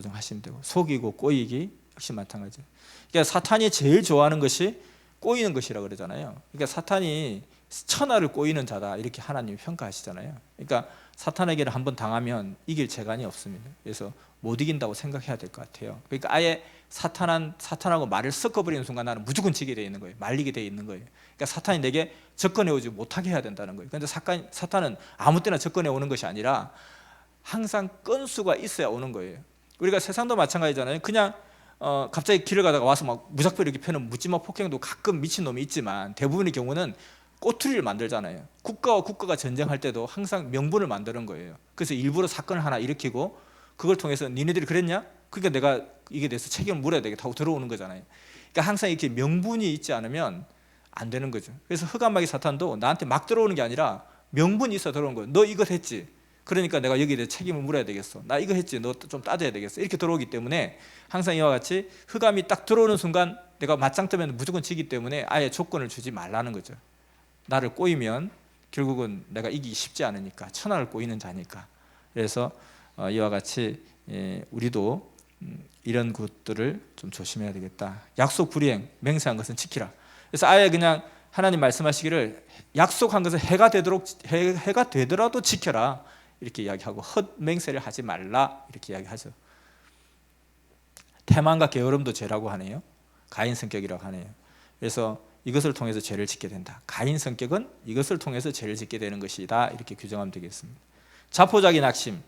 조정하시면 되고, 속이고 꼬이기 역시 마찬가지예요. 그러니까 사탄이 제일 좋아하는 것이 꼬이는 것이라고 그러잖아요. 그러니까 사탄이 천하를 꼬이는 자다 이렇게 하나님이 평가하시잖아요. 그러니까 사탄에게는 한번 당하면 이길 재간이 없습니다. 그래서 못 이긴다고 생각해야 될 것 같아요. 그러니까 아예 사탄하고 말을 섞어버리는 순간 나는 무조건 지게 돼 있는 거예요. 말리게 돼 있는 거예요. 그러니까 사탄이 내게 접근해 오지 못하게 해야 된다는 거예요. 그런데 사탄은 아무 때나 접근해 오는 것이 아니라 항상 건수가 있어야 오는 거예요. 우리가 세상도 마찬가지잖아요. 그냥 갑자기 길을 가다가 와서 막 무작정 이렇게 펴는 묻지마 폭행도 가끔 미친놈이 있지만, 대부분의 경우는 꼬투리를 만들잖아요. 국가와 국가가 전쟁할 때도 항상 명분을 만드는 거예요. 그래서 일부러 사건을 하나 일으키고 그걸 통해서 니네들이 그랬냐? 그러니까 내가 이게 대해서 책임을 물어야 되겠다 하고 들어오는 거잖아요. 그러니까 항상 이렇게 명분이 있지 않으면 안 되는 거죠. 그래서 흑암마귀 사탄도 나한테 막 들어오는 게 아니라 명분이 있어 들어오는 거예요. 너 이걸 했지? 그러니까 내가 여기에 대해 책임을 물어야 되겠어. 나 이거 했지? 너 좀 따져야 되겠어. 이렇게 들어오기 때문에 항상 이와 같이 흑암이 딱 들어오는 순간 내가 맞짱 뜨면 무조건 지기 때문에 아예 조건을 주지 말라는 거죠. 나를 꼬이면 결국은 내가 이기기 쉽지 않으니까, 천하를 꼬이는 자니까. 그래서 이와 같이 우리도 이런 것들을 좀 조심해야 되겠다. 약속 불이행, 맹세한 것은 지키라. 그래서 아예 그냥 하나님 말씀하시기를 약속한 것은 해가 되더라도 지켜라 이렇게 이야기하고, 헛맹세를 하지 말라 이렇게 이야기하죠. 태만과 게으름도 죄라고 하네요. 가인 성격이라고 하네요. 그래서 이것을 통해서 죄를 짓게 된다. 가인 성격은 이것을 통해서 죄를 짓게 되는 것이다 이렇게 규정하면 되겠습니다. 자포자기 낙심.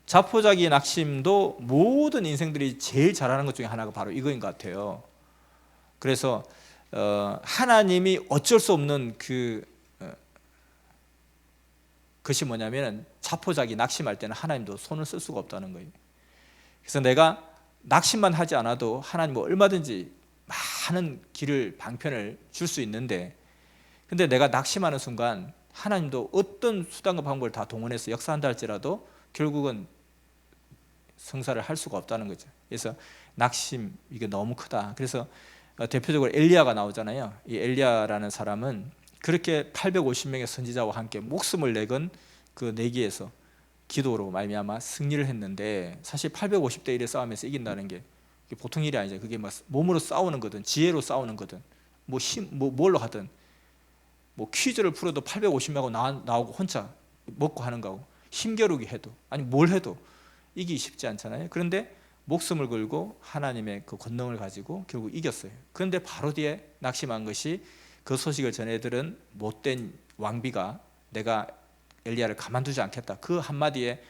자포자기 낙심도 모든 인생들이 제일 잘하는 것 중에 하나가 바로 이거인 것 같아요. 그래서 하나님이 어쩔 수 없는 그것이 뭐냐면, 자포자기 낙심할 때는 하나님도 손을 쓸 수가 없다는 거예요. 그래서 내가 낙심만 하지 않아도 하나님은 얼마든지 많은 길을 방편을 줄 수 있는데, 근데 내가 낙심하는 순간 하나님도 어떤 수단과 방법을 다 동원해서 역사한다 할지라도 결국은 성사를 할 수가 없다는 거죠. 그래서 낙심, 이게 너무 크다. 그래서 대표적으로 엘리야가 나오잖아요. 이 엘리야라는 사람은 그렇게 850명의 선지자와 함께 목숨을 내건 그 내기에서 기도로 말미암아 승리를 했는데, 사실 850대 1의 싸움에서 이긴다는 게 보통 일이 아니죠. 그게 막 몸으로 싸우는 거든 지혜로 싸우는 거든 뭘로 하든, 퀴즈를 풀어도 850명하고 나오고 혼자 먹고 하는 거고, 힘겨루기 해도 아니 뭘 해도 이기기 쉽지 않잖아요. 그런데 목숨을 걸고 하나님의 그 권능을 가지고 결국 이겼어요. 그런데 바로 뒤에 낙심한 것이, 그 소식을 전해들은 못된 왕비가 내가 엘리야를 가만두지 않겠다, 그 한마디에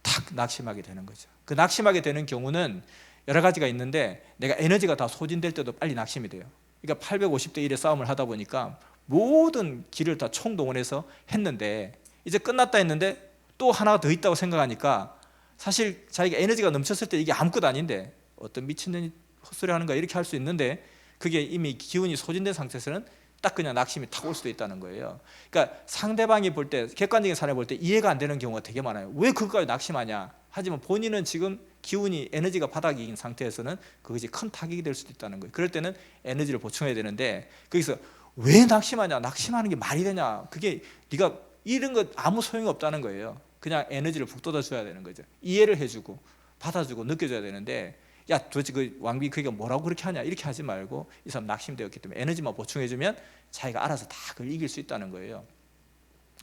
탁 낙심하게 되는 거죠. 그 낙심하게 되는 경우는 여러 가지가 있는데, 내가 에너지가 다 소진될 때도 빨리 낙심이 돼요. 그러니까 850대 1의 싸움을 하다 보니까 모든 길을 다 총동원해서 했는데 이제 끝났다 했는데 또 하나가 더 있다고 생각하니까, 사실 자기가 에너지가 넘쳤을 때 이게 아무것도 아닌데 어떤 미친년이 헛소리 하는 거야 이렇게 할 수 있는데, 그게 이미 기운이 소진된 상태에서는 딱 그냥 낙심이 탁 올 수도 있다는 거예요. 그러니까 상대방이 볼 때, 객관적인 사람이 볼 때 이해가 안 되는 경우가 되게 많아요. 왜 그것까지 낙심하냐? 하지만 본인은 지금 기운이, 에너지가 바닥인 상태에서는 그것이 큰 타격이 될 수도 있다는 거예요. 그럴 때는 에너지를 보충해야 되는데, 거기서 왜 낙심하냐? 낙심하는 게 말이 되냐? 그게 네가 이런 거 아무 소용이 없다는 거예요. 그냥 에너지를 북돋아 줘야 되는 거죠. 이해를 해주고 받아주고 느껴줘야 되는데, 야 도대체 그 왕비 그게 뭐라고 그렇게 하냐 이렇게 하지 말고, 이 사람 낙심되었기 때문에 에너지만 보충해주면 자기가 알아서 다 그걸 이길 수 있다는 거예요.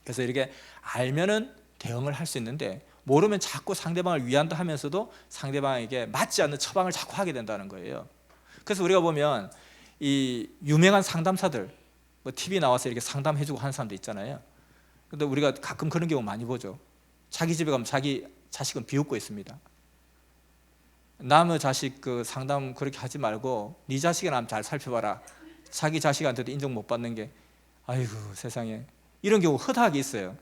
그래서 이렇게 알면은 대응을 할 수 있는데, 모르면 자꾸 상대방을 위한다 하면서도 상대방에게 맞지 않는 처방을 자꾸 하게 된다는 거예요. 그래서 우리가 보면 이 유명한 상담사들, TV 나와서 이렇게 상담해주고 하는 사람도 있잖아요. 근데 우리가 가끔 그런 경우 많이 보죠. 자기 집에 가면 자기 자식은 비웃고 있습니다. 남의 자식 그 상담 그렇게 하지 말고 네 자식이나 한번 잘 살펴봐라. 자기 자식한테도 인정 못 받는 게, 아이고 세상에, 이런 경우 허다하게 있어요.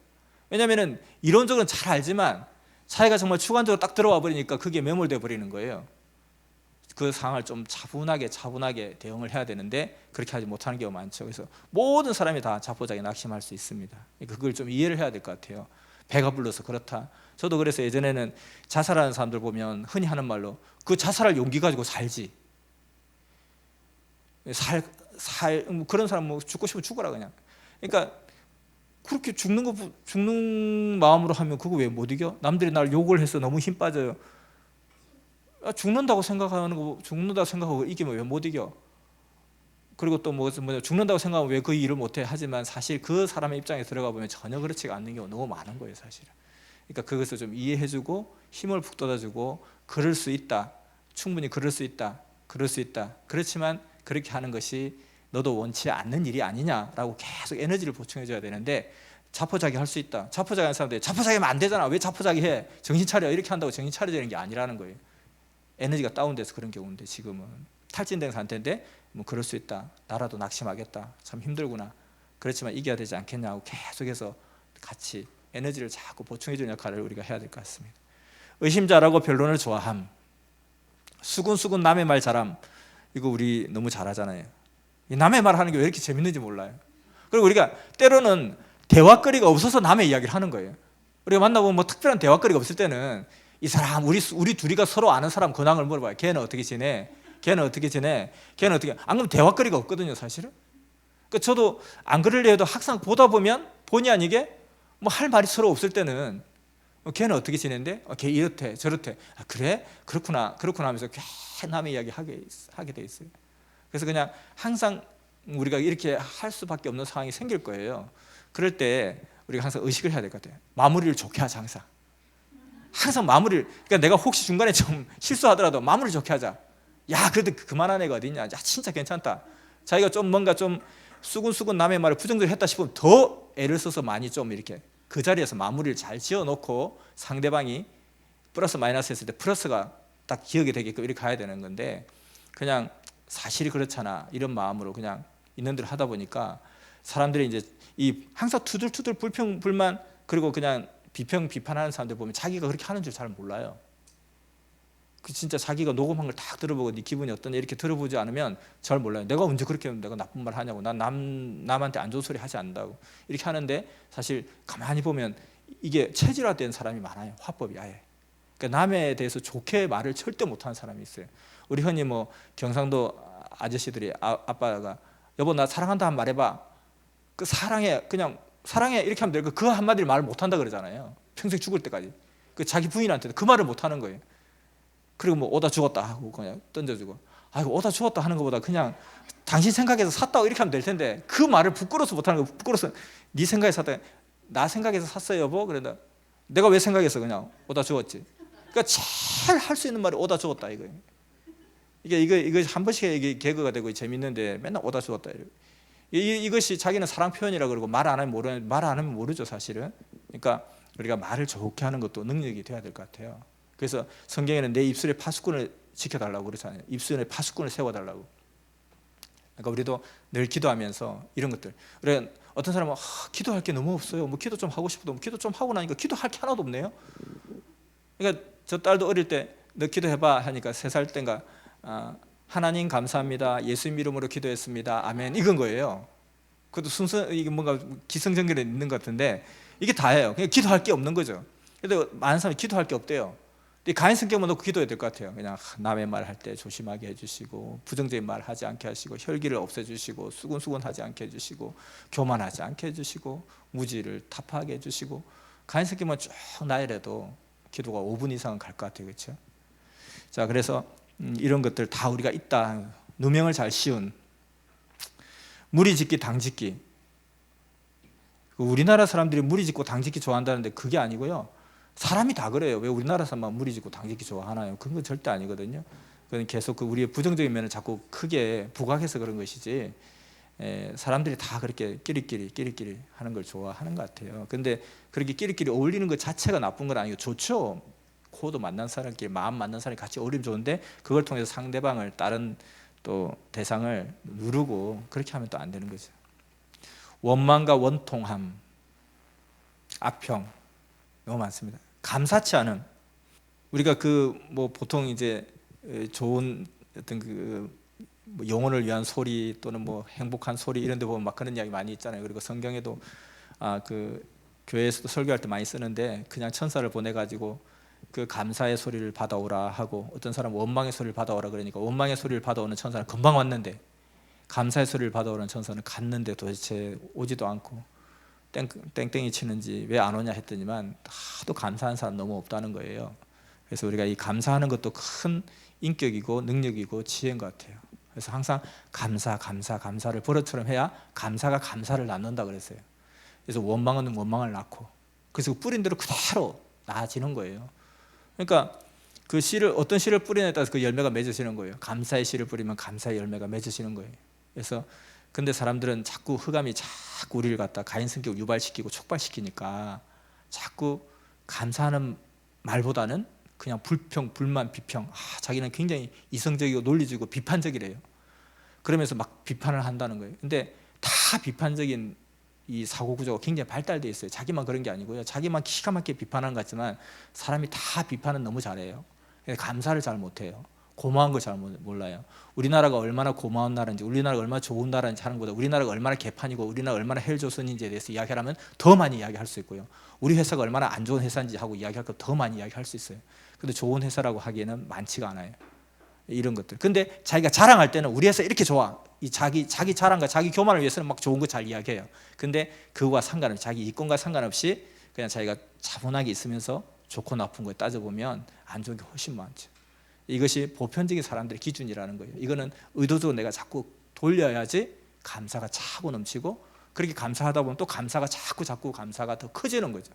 왜냐하면 이론적으로는 잘 알지만 자기가 정말 주관적으로 딱 들어와 버리니까 그게 매몰돼 버리는 거예요. 그 상황을 좀 차분하게 대응을 해야 되는데 그렇게 하지 못하는 경우가 많죠. 그래서 모든 사람이 다 자포자기 낙심할 수 있습니다. 그걸 좀 이해를 해야 될 것 같아요. 배가 불러서 그렇다. 저도 그래서 예전에는 자살하는 사람들 보면 흔히 하는 말로, 그 자살할 용기 가지고 살지. 그런 사람 뭐 죽고 싶으면 죽어라 그냥. 그러니까 그렇게 죽는 마음으로 하면 그거 왜 못 이겨? 남들이 날 욕을 해서 너무 힘 빠져요. 죽는다고 생각하는 거, 죽는다고 생각하고 이기면 왜 못 이겨? 그리고 또 뭐 죽는다고 생각하면 왜 그 일을 못해? 하지만 사실 그 사람의 입장에 들어가 보면 전혀 그렇지가 않는 경우가 너무 많은 거예요, 사실은. 그러니까 그것을 좀 이해해주고 힘을 북돋아주고 그럴 수 있다, 충분히 그럴 수 있다, 그럴 수 있다. 그렇지만 그렇게 하는 것이 너도 원치 않는 일이 아니냐라고 계속 에너지를 보충해줘야 되는데, 자포자기 할 수 있다. 자포자기 하는 사람들이 자포자기하면 안 되잖아. 왜 자포자기 해? 정신 차려. 이렇게 한다고 정신 차려야 되는 게 아니라는 거예요. 에너지가 다운돼서 그런 경우인데, 지금은 탈진된 상태인데 뭐 그럴 수 있다. 나라도 낙심하겠다. 참 힘들구나. 그렇지만 이겨야 되지 않겠냐고 계속해서 같이 에너지를 자꾸 보충해주는 역할을 우리가 해야 될 것 같습니다. 의심잘하고 변론을 좋아함. 수군수군 남의 말 잘함. 이거 우리 너무 잘하잖아요. 남의 말 하는 게 왜 이렇게 재밌는지 몰라요. 그리고 우리가 때로는 대화거리가 없어서 남의 이야기를 하는 거예요. 우리가 만나보면 뭐 특별한 대화거리가 없을 때는 이 사람, 우리 둘이가 서로 아는 사람 근황을 물어봐요. 걔는 어떻게 지내? 걔는 어떻게 지내? 걔는 어떻게? 안 그러면 대화거리가 없거든요, 사실은. 그러니까 저도 안 그러려 해도 항상 보다 보면 본의 아니게 뭐 할 말이 서로 없을 때는 걔는 어떻게 지낸대? 걔 이렇대 저렇대. 아, 그래? 그렇구나 하면서 괜히 남의 이야기 하게 돼 있어요. 그래서 그냥 항상 우리가 이렇게 할 수밖에 없는 상황이 생길 거예요. 그럴 때 우리가 항상 의식을 해야 될 것 같아요. 마무리를 좋게 하자. 항상 마무리를, 그러니까 내가 혹시 중간에 좀 실수하더라도 마무리 좋게 하자. 야, 그래도 그만한 애가 어디 있냐? 야, 진짜 괜찮다. 자기가 좀 뭔가 좀 수근수근 남의 말을 부정적으로 했다 싶으면 더 애를 써서 많이 좀 이렇게 그 자리에서 마무리를 잘 지어놓고 상대방이 플러스 마이너스 했을 때 플러스가 딱 기억이 되게끔 이렇게 가야 되는 건데, 그냥 사실이 그렇잖아 이런 마음으로 그냥 있는 대로 하다 보니까 사람들이 이제 이 항상 투들투들 불평 불만 그리고 그냥 비판하는 사람들 보면 자기가 그렇게 하는 줄 잘 몰라요. 그 진짜 자기가 녹음한 걸 딱 들어보고 네 기분이 어떠냐 이렇게 들어보지 않으면 잘 몰라요. 내가 언제 그렇게 내가 나쁜 말 하냐고, 난 남한테 안 좋은 소리 하지 않는다고 이렇게 하는데, 사실 가만히 보면 이게 체질화된 사람이 많아요. 화법이 아예. 그러니까 남에 대해서 좋게 말을 절대 못하는 사람이 있어요. 우리 흔히 뭐 경상도 아저씨들이 아빠가 여보 나 사랑한다 한 말 해봐. 그 사랑해, 그냥 사랑해 이렇게 하면 되고 그 한마디를 말을 못한다 그러잖아요. 평생 죽을 때까지. 그 자기 부인한테도 그 말을 못하는 거예요. 그리고 뭐 오다 죽었다 하고 그냥 던져주고, 아이고 오다 죽었다 하는 것보다 그냥 당신 생각에서 샀다고 이렇게 하면 될 텐데 그 말을 부끄러워서 못하는 거. 부끄러워서 네 생각에 샀다. 나 생각에서 샀어요 여보. 그런다 내가 왜 생각했어? 그냥 오다 죽었지. 그러니까 제일 할 수 있는 말이 오다 죽었다 이거예요. 이거 한 번씩 이게 개그가 되고 재밌는데 맨날 오다 죽었다 이래요. 이것이 자기는 사랑 표현이라 그러고 말 안 하면 모르죠 사실은. 그러니까 우리가 말을 좋게 하는 것도 능력이 돼야 될 것 같아요. 그래서 성경에는 내 입술의 파수꾼을 지켜달라고 그러잖아요. 입술의 파수꾼을 세워달라고. 그러니까 우리도 늘 기도하면서 이런 것들. 우리가 어떤 사람은 기도할 게 너무 없어요. 뭐 기도 좀 하고 싶어도 기도 좀 하고 나니까 기도할 게 하나도 없네요. 그러니까 저 딸도 어릴 때 너 기도해봐 하니까 3살 때인가 하나님 감사합니다. 예수님 이름으로 기도했습니다. 아멘. 이건 거예요. 그것도 순서 이게 뭔가 기승전결에 있는 것 같은데 이게 다예요. 그냥 기도할 게 없는 거죠. 근데 많은 사람이 기도할 게 없대요. 가인 성격만 놓고 기도해야 될 것 같아요. 그냥 남의 말 할 때 조심하게 해주시고 부정적인 말 하지 않게 하시고 혈기를 없애주시고 수군수군하지 않게 해주시고 교만하지 않게 해주시고 무지를 타파하게 해주시고, 가인 성격만 쭉 나열해도 기도가 5분 이상은 갈 것 같아요. 그렇죠? 자, 그래서 이런 것들 다 우리가 있다. 누명을 잘 씌운 무리 짓기 당 짓기. 우리나라 사람들이 무리 짓고 당 짓기 좋아한다는데 그게 아니고요. 사람이 다 그래요. 왜 우리나라 사람만 무리 짓고 당 짓기 좋아하나요? 그건 절대 아니거든요. 그건 계속 우리의 부정적인 면을 자꾸 크게 부각해서 그런 것이지, 사람들이 다 그렇게 끼리끼리 하는 걸 좋아하는 것 같아요. 근데 그렇게 끼리끼리 어울리는 것 자체가 나쁜 건 아니고 좋죠. 코도 만난 사람끼리 마음 맞는 사람이 같이 어울리면 좋은데 그걸 통해서 상대방을 다른 또 대상을 누르고 그렇게 하면 또 안 되는 거죠. 원망과 원통함, 악평 너무 많습니다. 감사치 않음. 우리가 뭐 보통 이제 좋은 어떤 뭐 영혼을 위한 소리 또는 뭐 행복한 소리 이런 데 보면 막 그런 이야기 많이 있잖아요. 그리고 성경에도 교회에서도 설교할 때 많이 쓰는데, 그냥 천사를 보내 가지고 그 감사의 소리를 받아오라 하고, 어떤 사람은 원망의 소리를 받아오라 그러니까 원망의 소리를 받아오는 천사는 금방 왔는데 감사의 소리를 받아오는 천사는 갔는데 도대체 오지도 않고 땡땡이 치는지 왜 안 오냐 했더니만 하도 감사한 사람 너무 없다는 거예요. 그래서 우리가 이 감사하는 것도 큰 인격이고 능력이고 지혜인 것 같아요. 그래서 항상 감사를 버릇처럼 해야 감사가 감사를 낳는다 그랬어요. 그래서 원망은 원망을 낳고, 그래서 뿌린 대로 그대로 나아지는 거예요. 그러니까 그 씨를, 어떤 씨를 뿌리냐에 따라서 그 열매가 맺어지는 거예요. 감사의 씨를 뿌리면 감사의 열매가 맺어지는 거예요. 그래서 근데 사람들은 자꾸 흑암이 자꾸 우리를 갖다 가인 성격을 유발시키고 촉발시키니까 자꾸 감사하는 말보다는 그냥 불평, 불만, 비평, 자기는 굉장히 이성적이고 논리적이고 비판적이래요. 그러면서 막 비판을 한다는 거예요. 근데 다 비판적인 이 사고 구조가 굉장히 발달되어 있어요. 자기만 그런 게 아니고요. 자기만 기가 막히게 비판하는 것 같지만 사람이 다 비판은 너무 잘해요. 감사를 잘 못해요. 고마운 걸 잘 몰라요. 우리나라가 얼마나 고마운 나라인지, 우리나라가 얼마나 좋은 나라인지 하는 것보다 우리나라가 얼마나 개판이고 우리나라가 얼마나 헬조선인지에 대해서 이야기하면 더 많이 이야기할 수 있고요. 우리 회사가 얼마나 안 좋은 회사인지 하고 이야기할 거 더 많이 이야기할 수 있어요. 근데 좋은 회사라고 하기에는 많지가 않아요. 이런 것들. 근데 자기가 자랑할 때는 우리 회사 이렇게 좋아. 이 자기 자랑과 자기 교만을 위해서는 막 좋은 거 잘 이야기해요. 근데 그거와 상관없이, 자기 이권과 상관없이 그냥 자기가 차분하게 있으면서 좋고 나쁜 거에 따져보면 안 좋은 게 훨씬 많죠. 이것이 보편적인 사람들의 기준이라는 거예요. 이거는 의도적으로 내가 자꾸 돌려야지 감사가 차고 넘치고, 그렇게 감사하다 보면 또 감사가 자꾸 감사가 더 커지는 거죠.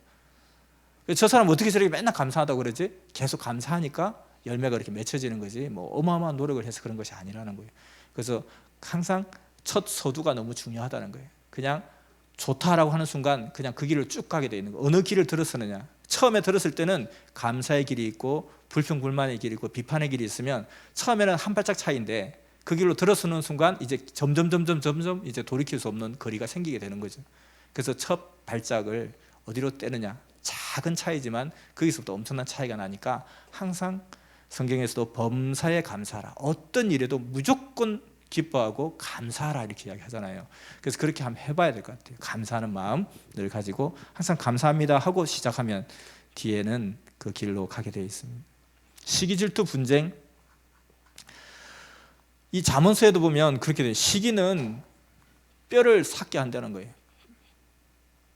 저 사람 어떻게 저렇게 맨날 감사하다고 그러지? 계속 감사하니까 열매가 이렇게 맺혀지는 거지, 뭐 어마어마한 노력을 해서 그런 것이 아니라는 거예요. 그래서 항상 첫 서두가 너무 중요하다는 거예요. 그냥 좋다라고 하는 순간 그냥 그 길을 쭉 가게 돼 있는 거예요. 어느 길을 들었느냐. 처음에 들었을 때는 감사의 길이 있고 불평 불만의 길이 있고 비판의 길이 있으면 처음에는 한 발짝 차이인데, 그 길로 들어서는 순간 이제 점점 이제 돌이킬 수 없는 거리가 생기게 되는 거죠. 그래서 첫 발짝을 어디로 떼느냐, 작은 차이지만 거기서부터 엄청난 차이가 나니까 항상 성경에서도 범사에 감사하라, 어떤 일에도 무조건 기뻐하고 감사하라 이렇게 이야기하잖아요. 그래서 그렇게 한번 해봐야 될 것 같아요. 감사하는 마음을 가지고 항상 감사합니다 하고 시작하면 뒤에는 그 길로 가게 되어 있습니다. 시기, 질투, 분쟁, 이 잠언서에도 보면 그렇게 돼요. 시기는 뼈를 삭게 한다는 거예요.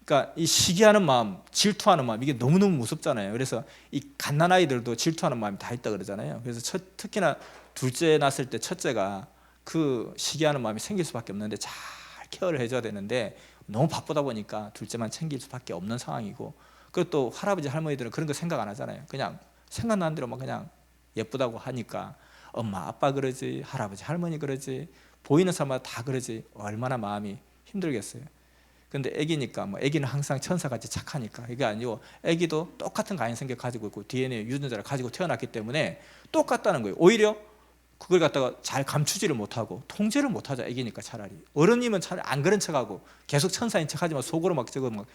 그러니까 이 시기하는 마음, 질투하는 마음, 이게 너무너무 무섭잖아요. 그래서 이 갓난아이들도 질투하는 마음이 다 있다 그러잖아요. 그래서 특히나 둘째 낳았을 때 첫째가 그 시기하는 마음이 생길 수밖에 없는데 잘 케어를 해줘야 되는데 너무 바쁘다 보니까 둘째만 챙길 수밖에 없는 상황이고, 그리고 또 할아버지 할머니들은 그런 거 생각 안 하잖아요. 그냥 생각나는 대로 막 그냥 예쁘다고 하니까 엄마 아빠 그러지, 할아버지 할머니 그러지, 보이는 사람마다 다 그러지, 얼마나 마음이 힘들겠어요. 근데 애기니까, 뭐 애기는 항상 천사같이 착하니까, 이게 아니고 애기도 똑같은 가인 성격 가지고 있고 DNA 유전자를 가지고 태어났기 때문에 똑같다는 거예요. 오히려 그걸 갖다가 잘 감추지를 못하고 통제를 못하죠. 애기니까. 차라리 어른이면 차라리 안 그런 척하고 계속 천사인 척하지만 속으로 막 저거 막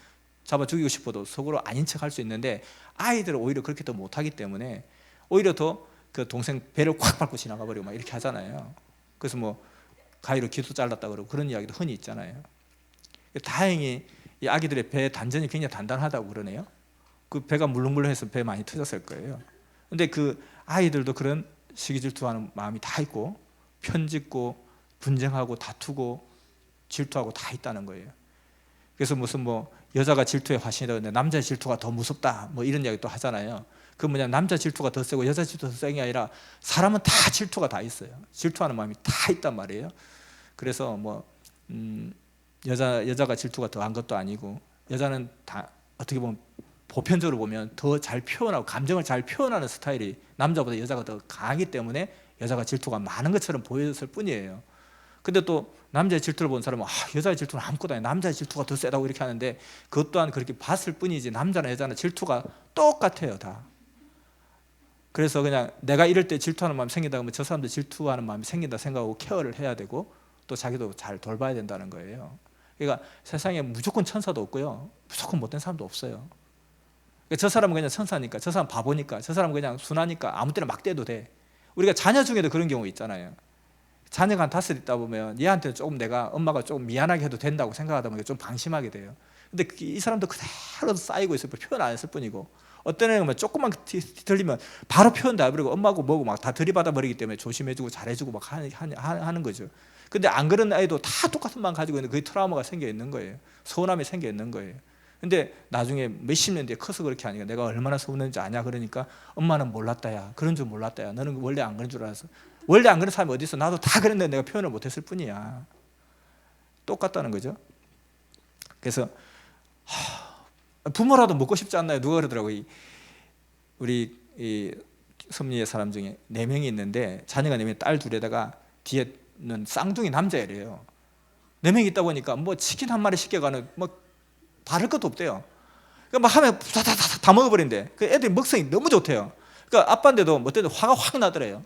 잡아 죽이고 싶어도 속으로 아닌 척할 수 있는데, 아이들은 오히려 그렇게 더 못하기 때문에 오히려 더 그 동생 배를 콱 밟고 지나가 버리고 막 이렇게 하잖아요. 그래서 뭐 가위로 귀도 잘랐다 그러고 그런 이야기도 흔히 있잖아요. 다행히 이 아기들의 배 단전이 굉장히 단단하다고 그러네요. 그 배가 물렁물렁해서 배 많이 터졌을 거예요. 근데 그 아이들도 그런 시기질투하는 마음이 다 있고 편짓고 분쟁하고 다투고 질투하고 다 있다는 거예요. 그래서 무슨 뭐 여자가 질투의 화신이다 그러는데 남자의 질투가 더 무섭다 뭐 이런 이야기 또 하잖아요. 그 뭐냐, 남자 질투가 더 세고 여자 질투가 더 센 게 아니라 사람은 다 질투가 다 있어요. 질투하는 마음이 다 있단 말이에요. 그래서 뭐 여자가 질투가 더한 것도 아니고, 여자는 다 어떻게 보면 보편적으로 보면 더 잘 표현하고 감정을 잘 표현하는 스타일이 남자보다 여자가 더 강하기 때문에 여자가 질투가 많은 것처럼 보였을 뿐이에요. 근데 또 남자의 질투를 본 사람은 여자의 질투는 아무것도 아니야, 남자의 질투가 더 세다고 이렇게 하는데, 그것 또한 그렇게 봤을 뿐이지 남자나 여자나 질투가 똑같아요 다. 그래서 그냥 내가 이럴 때 질투하는 마음이 생긴다 그러면 저 사람도 질투하는 마음이 생긴다 생각하고 케어를 해야 되고 또 자기도 잘 돌봐야 된다는 거예요. 그러니까 세상에 무조건 천사도 없고요, 무조건 못된 사람도 없어요. 그러니까 저 사람은 그냥 천사니까, 저 사람 바보니까, 저 사람은 그냥 순하니까 아무 때나 막 때도 돼. 우리가 자녀 중에도 그런 경우 있잖아요. 자녀가 한 5 있다 보면 얘한테 조금 내가 엄마가 조금 미안하게 해도 된다고 생각하다 보니까 좀 방심하게 돼요. 근데 이 사람도 그대로 쌓이고 있을 뿐, 표현 안 했을 뿐이고, 어떤 애는 조금만 뒤틀리면 바로 표현 다 해버리고 엄마고 뭐고 막 다 들이받아 버리기 때문에 조심해주고 잘해주고 막 하는 거죠. 근데 안 그런 아이도 다 똑같은 마음 가지고 있는데 그게 트라우마가 생겨 있는 거예요. 서운함이 생겨 있는 거예요. 근데 나중에 몇십 년 뒤에 커서 그렇게 하니까 내가 얼마나 서운했는지 아냐 그러니까 엄마는 몰랐다야. 그런 줄 몰랐다야. 너는 원래 안 그런 줄 알았어. 원래 안 그런 사람이 어디 있어. 나도 다 그랬는데 내가 표현을 못했을 뿐이야. 똑같다는 거죠. 그래서 부모라도 먹고 싶지 않나요? 누가 그러더라고요. 우리 이 섭리의 사람 중에 4명이 있는데 자녀가 4명, 딸 둘에다가 뒤에는 쌍둥이 남자애래요. 4명이 있다 보니까 뭐 치킨 한 마리 시켜가는 뭐 바를 것도 없대요. 그러니까 막 하면 다 먹어버린대. 그 애들이 먹성이 너무 좋대요. 그러니까 아빠인데도 뭐 때는 화가 확 나더래요.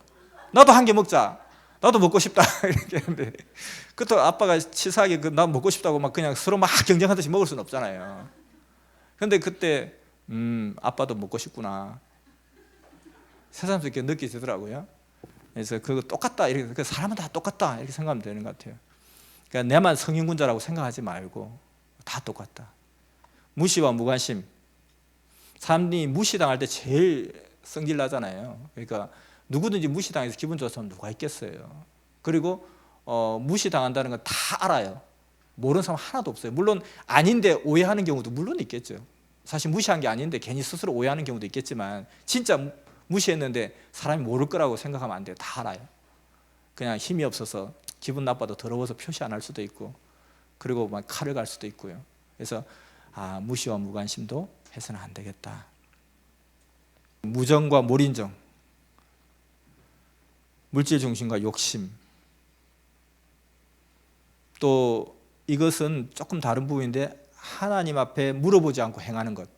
나도 한 개 먹자. 나도 먹고 싶다. 이렇게 하는데 그것도 아빠가 치사하게 나 먹고 싶다고 막 그냥 서로 막 경쟁하듯이 먹을 수는 없잖아요. 근데 그때 아빠도 먹고 싶구나. 새삼스럽게 이렇게 느껴지더라고요. 그래서 그거 똑같다. 이렇게 사람은 다 똑같다. 이렇게 생각하면 되는 것 같아요. 그러니까 내만 성인군자라고 생각하지 말고 다 똑같다. 무시와 무관심. 사람들이 무시당할 때 제일 성질 나잖아요. 그러니까 누구든지 무시당해서 기분 좋은 사람 누가 있겠어요. 그리고 무시당한다는 건 다 알아요. 모르는 사람 하나도 없어요. 물론 아닌데 오해하는 경우도 물론 있겠죠. 사실 무시한 게 아닌데 괜히 스스로 오해하는 경우도 있겠지만 진짜 무시했는데 사람이 모를 거라고 생각하면 안 돼요. 다 알아요. 그냥 힘이 없어서 기분 나빠도 더러워서 표시 안 할 수도 있고 그리고 막 칼을 갈 수도 있고요. 그래서 무시와 무관심도 해서는 안 되겠다. 무정과 몰인정, 물질 중심과 욕심. 또 이것은 조금 다른 부분인데 하나님 앞에 물어보지 않고 행하는 것,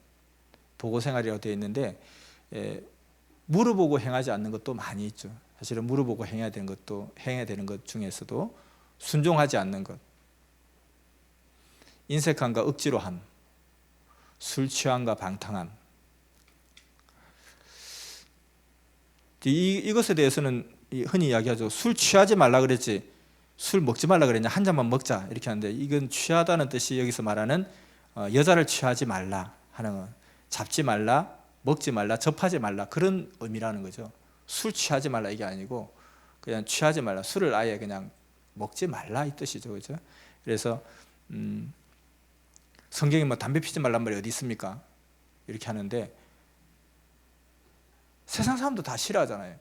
보고생활이라고 되어 있는데 물어보고 행하지 않는 것도 많이 있죠. 사실은 물어보고 행해야 되는 것 중에서도 순종하지 않는 것, 인색함과 억지로함, 술 취함과 방탕함. 이것에 대해서는 흔히 이야기하죠. 술 취하지 말라 그랬지 술 먹지 말라 그랬냐, 한 잔만 먹자 이렇게 하는데 이건 취하다는 뜻이 여기서 말하는 여자를 취하지 말라 하는 건 잡지 말라, 먹지 말라, 접하지 말라 그런 의미라는 거죠. 술 취하지 말라 이게 아니고 그냥 취하지 말라, 술을 아예 그냥 먹지 말라 이 뜻이죠. 그죠? 그래서 성경에 뭐 담배 피지 말란 말이 어디 있습니까? 이렇게 하는데 세상 사람도 다 싫어하잖아요.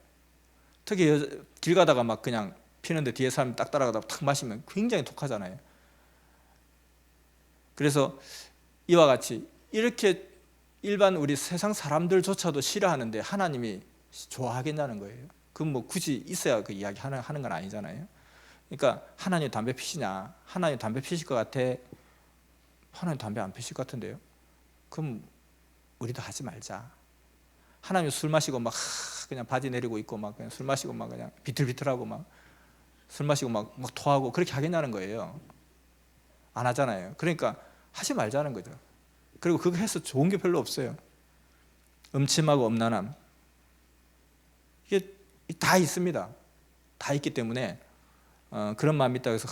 특히 길 가다가 막 그냥 피는데 뒤에 사람이 딱 따라가다가 탁 마시면 굉장히 독하잖아요. 그래서 이와 같이 이렇게 일반 우리 세상 사람들조차도 싫어하는데 하나님이 좋아하겠냐는 거예요. 그럼 뭐 굳이 있어야 그 이야기 하는 건 아니잖아요. 그러니까 하나님 담배 피시냐? 하나님 담배 피실 것 같아? 하나님 담배 안 피실 것 같은데요? 그럼 우리도 하지 말자. 하나님 술 마시고 막 그냥 바지 내리고 있고 막 그냥 술 마시고 막 그냥 비틀비틀하고 막 술 마시고 막 토하고 그렇게 하겠냐는 거예요. 안 하잖아요. 그러니까 하지 말자는 거죠. 그리고 그거 해서 좋은 게 별로 없어요. 음침하고 엄란함 이게 다 있습니다. 다 있기 때문에 그런 마음이 있다고 해서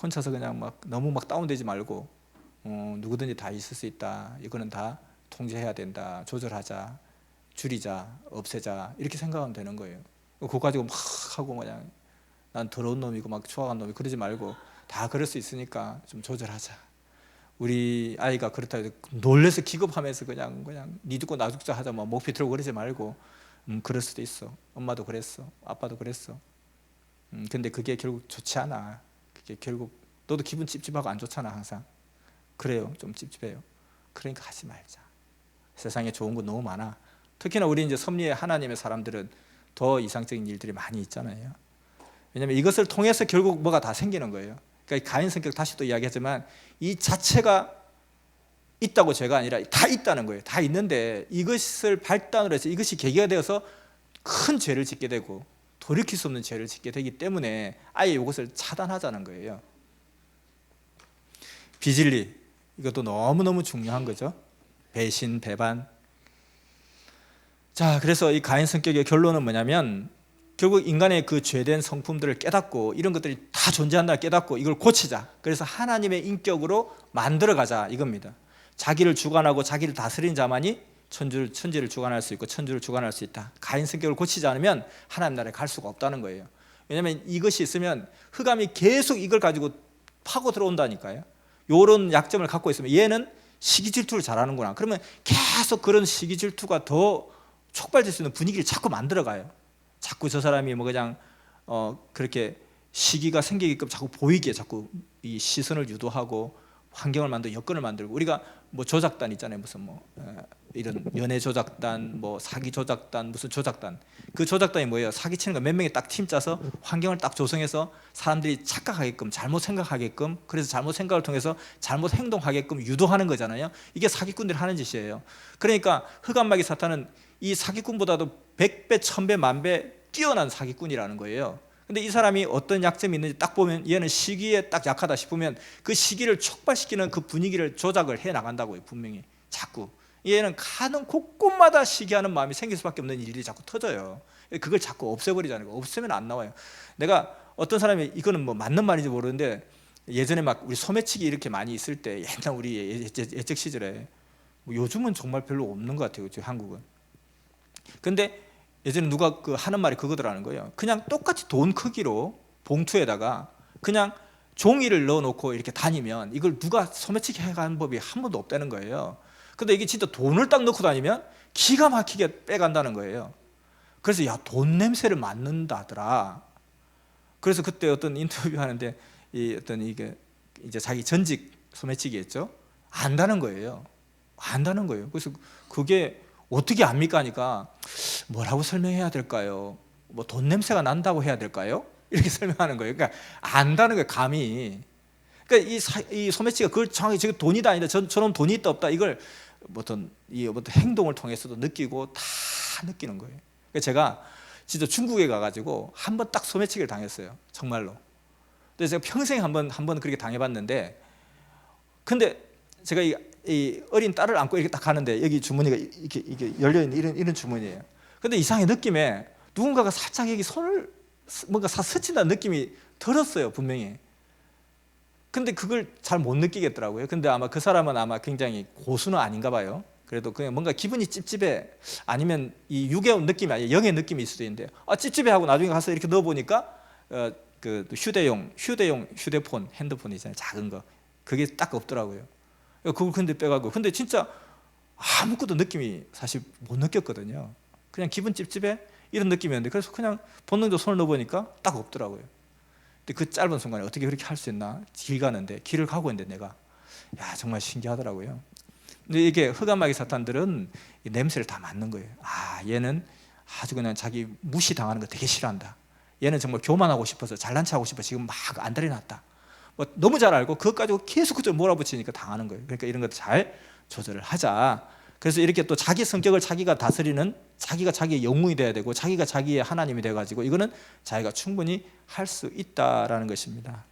혼자서 그냥 막 너무 막 다운되지 말고 누구든지 다 있을 수 있다. 이거는 다 통제해야 된다. 조절하자. 줄이자. 없애자. 이렇게 생각하면 되는 거예요. 그거 가지고 막 하고 그냥 난 더러운 놈이고 막 추악한 놈이 그러지 말고 다 그럴 수 있으니까 좀 조절하자. 우리 아이가 그렇다 해서 놀래서 기겁하면서 그냥 니 죽고 나 죽자 하자 막 목 비틀고 그러지 말고 그럴 수도 있어. 엄마도 그랬어. 아빠도 그랬어. 근데 그게 결국 좋지 않아. 그게 결국 너도 기분 찝찝하고 안 좋잖아 항상. 그래요. 좀 찝찝해요. 그러니까 하지 말자. 세상에 좋은 거 너무 많아. 특히나 우리 이제 섭리의 하나님의 사람들은 더 이상적인 일들이 많이 있잖아요. 왜냐하면 이것을 통해서 결국 뭐가 다 생기는 거예요. 그러니까 가인 성격 다시 또 이야기하지만 이 자체가 있다고 죄가 아니라 다 있다는 거예요. 다 있는데 이것을 발단으로 해서 이것이 계기가 되어서 큰 죄를 짓게 되고 돌이킬 수 없는 죄를 짓게 되기 때문에 아예 이것을 차단하자는 거예요. 비진리 이것도 너무너무 중요한 거죠. 배신, 배반. 자, 그래서 이 가인 성격의 결론은 뭐냐면 결국 인간의 그 죄된 성품들을 깨닫고 이런 것들이 다 존재한다 깨닫고 이걸 고치자. 그래서 하나님의 인격으로 만들어가자 이겁니다. 자기를 주관하고 자기를 다스리는 자만이 천지를 주관할 수 있고 천주를 주관할 수 있다. 가인 성격을 고치지 않으면 하나님 나라에 갈 수가 없다는 거예요. 왜냐하면 이것이 있으면 흑암이 계속 이걸 가지고 파고 들어온다니까요. 이런 약점을 갖고 있으면 얘는 시기 질투를 잘하는구나. 그러면 계속 그런 시기 질투가 더 촉발될 수 있는 분위기를 자꾸 만들어가요. 자꾸 저 사람이 뭐 그냥 그렇게 시기가 생기게끔 자꾸 보이게 자꾸 이 시선을 유도하고 환경을 만들고 여건을 만들고, 우리가 뭐 조작단 있잖아요. 무슨 뭐 이런 연애 조작단, 뭐 사기 조작단, 무슨 조작단. 그 조작단이 뭐예요? 사기치는 거 몇 명이 딱 팀 짜서 환경을 딱 조성해서 사람들이 착각하게끔, 잘못 생각하게끔, 그래서 잘못 생각을 통해서 잘못 행동하게끔 유도하는 거잖아요. 이게 사기꾼들이 하는 짓이에요. 그러니까 흑암마귀 사탄은 이 사기꾼보다도 100배, 1000배, 10,000배 뛰어난 사기꾼이라는 거예요. 근데 이 사람이 어떤 약점이 있는지 딱 보면 얘는 시기에 딱 약하다 싶으면 그 시기를 촉발시키는 그 분위기를 조작을 해 나간다고요. 분명히 자꾸 얘는 가는 곳곳마다 시기하는 마음이 생길 수밖에 없는 일이 자꾸 터져요. 그걸 자꾸 없애버리자는 거. 없애면 안 나와요. 내가 어떤 사람이, 이거는 뭐 맞는 말인지 모르는데, 예전에 막 우리 소매치기 이렇게 많이 있을 때, 옛날 우리 예적 시절에, 뭐 요즘은 정말 별로 없는 것 같아요, 한국은. 근데 예전에 누가 하는 말이 그거더라는 거예요. 그냥 똑같이 돈 크기로 봉투에다가 그냥 종이를 넣어놓고 이렇게 다니면 이걸 누가 소매치기 해가는 법이 한 번도 없다는 거예요. 근데 이게 진짜 돈을 딱 넣고 다니면 기가 막히게 빼간다는 거예요. 그래서 야, 돈 냄새를 맡는다더라. 그래서 그때 어떤 인터뷰 하는데 이게 이제 자기 전직 소매치기였죠. 안다는 거예요. 안다는 거예요. 그래서 그게 어떻게 압니까 하니까 뭐라고 설명해야 될까요? 뭐 돈 냄새가 난다고 해야 될까요? 이렇게 설명하는 거예요. 그러니까 안다는 거예요, 감이. 그러니까 이 소매치기가 그걸 정확히 지금 돈이다 아니다, 저놈 돈이 있다 없다, 이걸 어떤 행동을 통해서도 느끼고 다 느끼는 거예요. 그러니까 제가 진짜 중국에 가가지고 한 번 딱 소매치기를 당했어요, 정말로. 그래서 제가 평생 한 번 그렇게 당해봤는데, 근데 제가 이 어린 딸을 안고 이렇게 딱 가는데 여기 주머니가 이렇게 열려 있는 이런 주머니예요. 근데 이상하게 느낌에 누군가가 살짝 여기 손을 뭔가 스친다는 느낌이 들었어요, 분명히. 근데 그걸 잘 못 느끼겠더라고요. 근데 아마 그 사람은 아마 굉장히 고수는 아닌가 봐요. 그래도 그냥 뭔가 기분이 찝찝해, 아니면 이 유괴 느낌이 아니라 영의 느낌일 수도 있는데, 찝찝해 하고 나중에 가서 이렇게 넣어보니까 그 휴대용 휴대폰, 핸드폰 있잖아요, 작은 거. 그게 딱 없더라고요. 그걸 근데 빼가고, 근데 진짜 아무것도 느낌이 사실 못 느꼈거든요. 그냥 기분 찝찝해 이런 느낌이었는데, 그래서 그냥 본능적으로 손을 넣어보니까 딱 없더라고요. 근데 그 짧은 순간에 어떻게 그렇게 할 수 있나? 길을 가고 있는데 내가, 야, 정말 신기하더라고요. 근데 이게 흑암마귀 사탄들은 이 냄새를 다 맡는 거예요. 얘는 아주 그냥 자기 무시당하는 거 되게 싫어한다. 얘는 정말 교만하고 싶어서 잘난 척하고 싶어 지금 막 안달이 났다. 뭐 너무 잘 알고 그것 가지고 계속 그걸 몰아붙이니까 당하는 거예요. 그러니까 이런 것도 잘 조절을 하자. 그래서 이렇게 또 자기 성격을 자기가 다스리는, 자기가 자기의 영웅이 돼야 되고 자기가 자기의 하나님이 돼가지고 이거는 자기가 충분히 할 수 있다라는 것입니다.